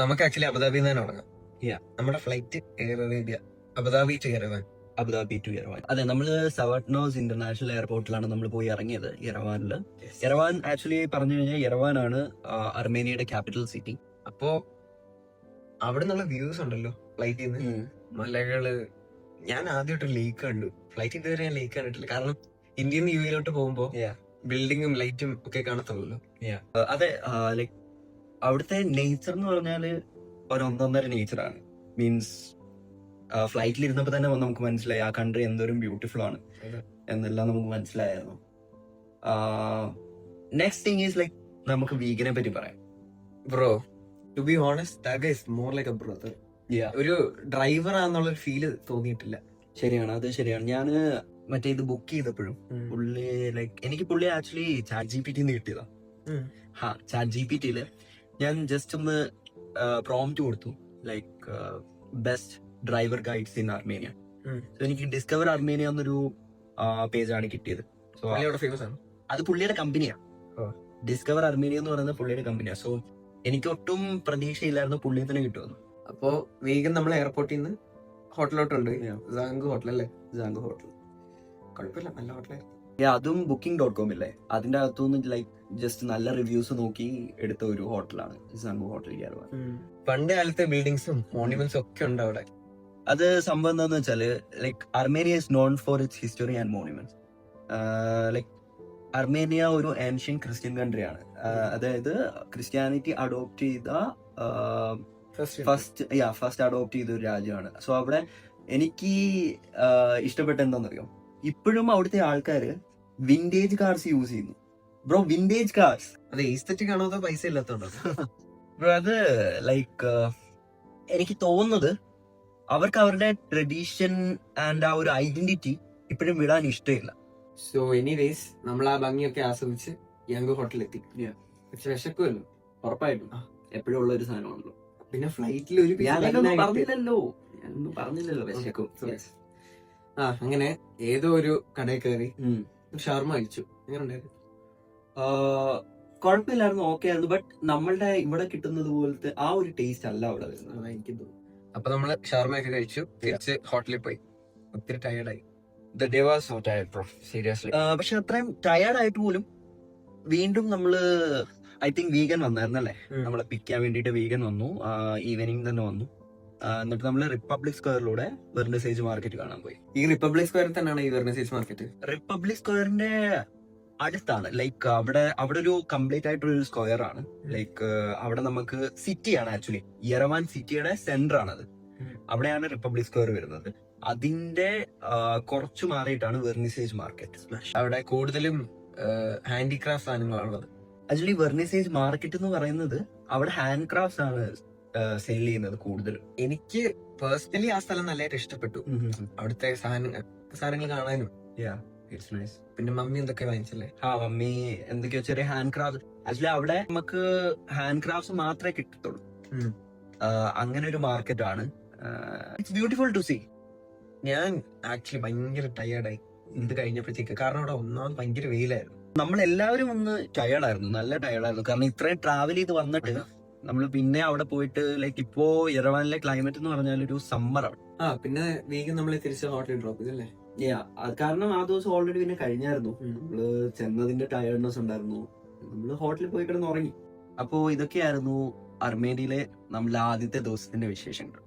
നമുക്ക് ആക്ച്വലി അബുദാബിയിൽ നിന്ന് തന്നെ തുടങ്ങാം. നമ്മുടെ flight Air Arabia Abu Dhabi to Yerevan. Abu Dhabi to Yerevan. അതെ, നമ്മൾ സവാട്നോസ് ഇന്റർനാഷണൽ എയർപോർട്ടിലാണ് നമ്മൾ പോയി ഇറങ്ങിയത്, യെറവാനില്. യെറവാൻ ആക്ച്വലി പറഞ്ഞു കഴിഞ്ഞാൽ യെറവാനാണ് അർമേനിയയുടെ ക്യാപിറ്റൽ സിറ്റി. അപ്പോ അവിടെ നിന്നുള്ള വ്യൂസ് ഉണ്ടല്ലോ ഫ്ലൈറ്റിൽ നിന്ന്, മലകള്. ഞാൻ ആദ്യമായിട്ട് ലേക്ക് കണ്ടു. ഫ്ലൈറ്റ് ഇതുവരെ ഞാൻ ലേക്ക് കണ്ടിട്ടില്ല. കാരണം ഇന്ത്യയിൽ നിന്ന് യുഎയിലോട്ട് പോകുമ്പോ ബിൽഡിങ്ങും ലൈറ്റും ഒക്കെ കാണത്തുള്ളൂ. അതെ, ലൈക് അവിടുത്തെ നേച്ചർ എന്ന് പറഞ്ഞാല് ഒരു ഒന്നൊന്നര നേച്ചറാണ്. മീൻസ് ഫ്ലൈറ്റിൽ ഇരുന്നപ്പോ തന്നെ നമുക്ക് മനസ്സിലായി ആ കൺട്രി എന്തോരം ബ്യൂട്ടിഫുൾ ആണ് എന്നെല്ലാം നമുക്ക് മനസ്സിലായിരുന്നു. നെക്സ്റ്റ് തിങ് ഈസ് ലൈക് നമുക്ക് വീഗനെ പറ്റി പറയാം. Bro, to be honest, that guy is more like a brother. ഒരു ഡ്രൈവർ ആണെന്നുള്ളൊരു ഫീല് തോന്നിയിട്ടില്ല. ശരിയാണ്, അത് ശരിയാണ്. ഞാൻ മറ്റേ ഇത് ബുക്ക് ചെയ്തപ്പോഴും പുള്ളി ലൈക്ക് എനിക്ക് പുള്ളി ആക്ച്വലി ചാറ്റ് GPT കിട്ടിയതാ. ചാറ്റ് GPTയില് ഞാൻ ജസ്റ്റ് ഒന്ന് പ്രോംപ്റ്റ് കൊടുത്തു, like best driver guides in Armenia. എനിക്ക് ഡിസ്കവർ അർമേനിയ എന്നൊരു പേജാണ് കിട്ടിയത്. സോ ഫേമസ് ആണ്. അത് പുള്ളിയുടെ കമ്പനിയാണ്. ഡിസ്കവർ അർമേനിയ എന്ന് പറയുന്നത് പുള്ളിയുടെ കമ്പനിയാണ്. സോ എനിക്ക് ഒട്ടും പ്രതീക്ഷയില്ലായിരുന്നു പുള്ളിയെ തന്നെ കിട്ടുമെന്ന്. അപ്പോ വേഗം നമ്മൾ എയർപോർട്ടിൽ നിന്ന് ഹോട്ടലിലോട്ടുണ്ട്. സാങ്ക് ഹോട്ടൽ അല്ലേ? സാങ്ക് ഹോട്ടൽ കുഴപ്പമില്ല, നല്ല ഹോട്ടലായിരുന്നു. അതും booking.com ഇല്ലേ, അതിന്റെ അകത്തുനിന്ന് ലൈക്ക് ജസ്റ്റ് നല്ല റിവ്യൂസ് നോക്കി എടുത്ത ഒരു ഹോട്ടലാണ് സാങ്ക് ഹോട്ടൽ യെറവാൻ. പണ്ട് കാലത്തെ ബിൽഡിങ്സും മോണ്യുമെന്റ്സും ഒക്കെ ഉണ്ട് അവിടെ. അത് സംഭവം എന്താന്ന് വെച്ചാല് like Armenia is known for it's history and monuments. Like Armenia ഒരു ഏൻഷ്യൻ ക്രിസ്ത്യൻ കൺട്രിയാണ്. അതായത് ക്രിസ്ത്യാനിറ്റി അഡോപ്റ്റ് ചെയ്ത ഫസ്റ്റ് അഡോപ്റ്റ് ചെയ്ത ഒരു രാജ്യമാണ്. സോ അവിടെ എനിക്ക് ഇഷ്ടപ്പെട്ട എന്താണെന്നറിയോ, ഇപ്പോഴും അവിടുത്തെ ആൾക്കാര് വിന്റേജ് കാർസ് യൂസ് ചെയ്യുന്നു. Bro, vintage cars. അത് എസ്തെറ്റിക് ആണോ അതോ പൈസ ഇല്ലാത്തോണ്ടോ? ബ്രോ, അത് ലൈക്ക് എനിക്ക് തോന്നുന്നത് അവർക്ക് അവരുടെ ട്രഡീഷൻ ആൻഡ് ആ ഒരു ഐഡന്റിറ്റി ഇപ്പോഴും വിടാൻ ഇഷ്ടമില്ല. സോ എനിവേസ് നമ്മൾ ആ ഭംഗിയൊക്കെ ആസ്വദിച്ച് യങ് ഹോട്ടലിലെത്തി. പക്ഷെ വിശക്കുമല്ലോ ഉറപ്പായിട്ടും, എപ്പോഴും ഉള്ള ഒരു സാധനമാണല്ലോ. പിന്നെ ഫ്ലൈറ്റിൽ ഒരു പറഞ്ഞില്ലല്ലോ വിശക്കും. അങ്ങനെ ഏതോ ഒരു കടയിൽ കയറി ഷവർമ കഴിച്ചു. എങ്ങനെ ഉണ്ടായിരുന്നു? കുഴപ്പമില്ലായിരുന്നു, ഓക്കെ ആയിരുന്നു. ബട്ട് നമ്മളുടെ ഇവിടെ കിട്ടുന്നത് പോലത്തെ ആ ഒരു ടേസ്റ്റ് അല്ല അവിടെ വരുന്നത്, എനിക്ക് തോന്നുന്നു. അപ്പൊ നമ്മള് ഷവർമ ഒക്കെ കഴിച്ചു, തിരിച്ച് ഹോട്ടലിൽ പോയി. ഒത്തിരി ടയർഡായി. പക്ഷെ അത്രയും ടയർഡ് ആയിട്ട് പോലും വീണ്ടും നമ്മള് ഐ തിങ്ക് വീഗൻ വന്നായിരുന്നല്ലേ, നമ്മളെ പിക്ക് ചെയ്യാൻ വേണ്ടിട്ട് വീഗൻ വന്നു. ഈവനിങ് തന്നെ വന്നു. എന്നിട്ട് നമ്മള് റിപ്പബ്ലിക് സ്ക്വയറിലൂടെ വെർണിസേജ് മാർക്കറ്റ് കാണാൻ പോയി. ഈ റിപ്പബ്ലിക് സ്ക്വയറിൽ തന്നെയാണ് ഈ വെർണിസേജ് മാർക്കറ്റ്? റിപ്പബ്ലിക് സ്ക്വയറിന്റെ അടുത്താണ്. ലൈക്ക് അവിടെ ഒരു കംപ്ലീറ്റ് ആയിട്ടൊരു സ്ക്വയർ ആണ്. ലൈക്ക് അവിടെ നമുക്ക് സിറ്റിയാണ് ആക്ച്വലി, യെറവാൻ സിറ്റിയുടെ സെന്റർ ആണത്. അവിടെയാണ് റിപ്പബ്ലിക് സ്ക്വയർ വരുന്നത്. അതിന്റെ കുറച്ചു മാറിയിട്ടാണ് വെർണിസേജ് മാർക്കറ്റ്. അവിടെ കൂടുതലും ഹാൻഡിക്രാഫ്റ്റ് സാധനങ്ങളാണുള്ളത്. ആക്ച്വലി വെർണിസേജ് മാർക്കറ്റ് എന്ന് പറയുന്നത് അവിടെ ഹാൻഡ് ക്രാഫ്റ്റ്സ് ആണ് സെയിൽ ചെയ്യുന്നത് കൂടുതലും. എനിക്ക് പേഴ്സണലി ആ സ്ഥലം നല്ലതായിട്ട് ഇഷ്ടപ്പെട്ടു. അവിടുത്തെ സാധനങ്ങൾ കാണാനും. പിന്നെ മമ്മി എന്തൊക്കെ വാങ്ങിച്ചല്ലേ? മമ്മി എന്തൊക്കെയോ ചെറിയ ഹാൻഡ് ക്രാഫ്റ്റ്. ആക്ച്വലി അവിടെ നമുക്ക് ഹാൻഡ് ക്രാഫ്റ്റ്സ് മാത്രമേ കിട്ടത്തുള്ളൂ. അങ്ങനെ ഒരു മാർക്കറ്റ് ആണ്. It's beautiful to see. ഞാൻ ആക്ച്വലി ഭയങ്കര ടയേർഡായി ഇത് കഴിഞ്ഞപ്പോഴത്തേക്ക്. കാരണം അവിടെ ഒന്നാമത് ഭയങ്കര വെയിലായിരുന്നു. നമ്മളെല്ലാവരും ഒന്ന് ടയേർഡായിരുന്നു, നല്ല ടയേർഡായിരുന്നു. കാരണം ഇത്രയും ട്രാവൽ ചെയ്ത് വന്നിട്ട് നമ്മൾ പിന്നെ അവിടെ പോയിട്ട് ലൈക്ക് ഇപ്പോ യെറവാനിലെ ക്ലൈമറ്റ് എന്ന് പറഞ്ഞാൽ ഒരു സമ്മറാണ്. പിന്നെ വേഗം നമ്മളെ തിരിച്ച് ഹോട്ടലിൽ ഡ്രോപ്പ് ചെയ്തല്ലേ? കാരണം ആ ദിവസം ഓൾറെഡി പിന്നെ കഴിഞ്ഞായിരുന്നു. നമ്മള് ചെന്നതിന്റെ ടയേർഡ്നെസ് ഉണ്ടായിരുന്നു. നമ്മള് ഹോട്ടലിൽ പോയി കിടന്ന് ഉറങ്ങി. അപ്പോ ഇതൊക്കെയായിരുന്നു അർമേനിയയിലെ നമ്മളെ ആദ്യത്തെ ദിവസത്തിന്റെ വിശേഷങ്ങൾ.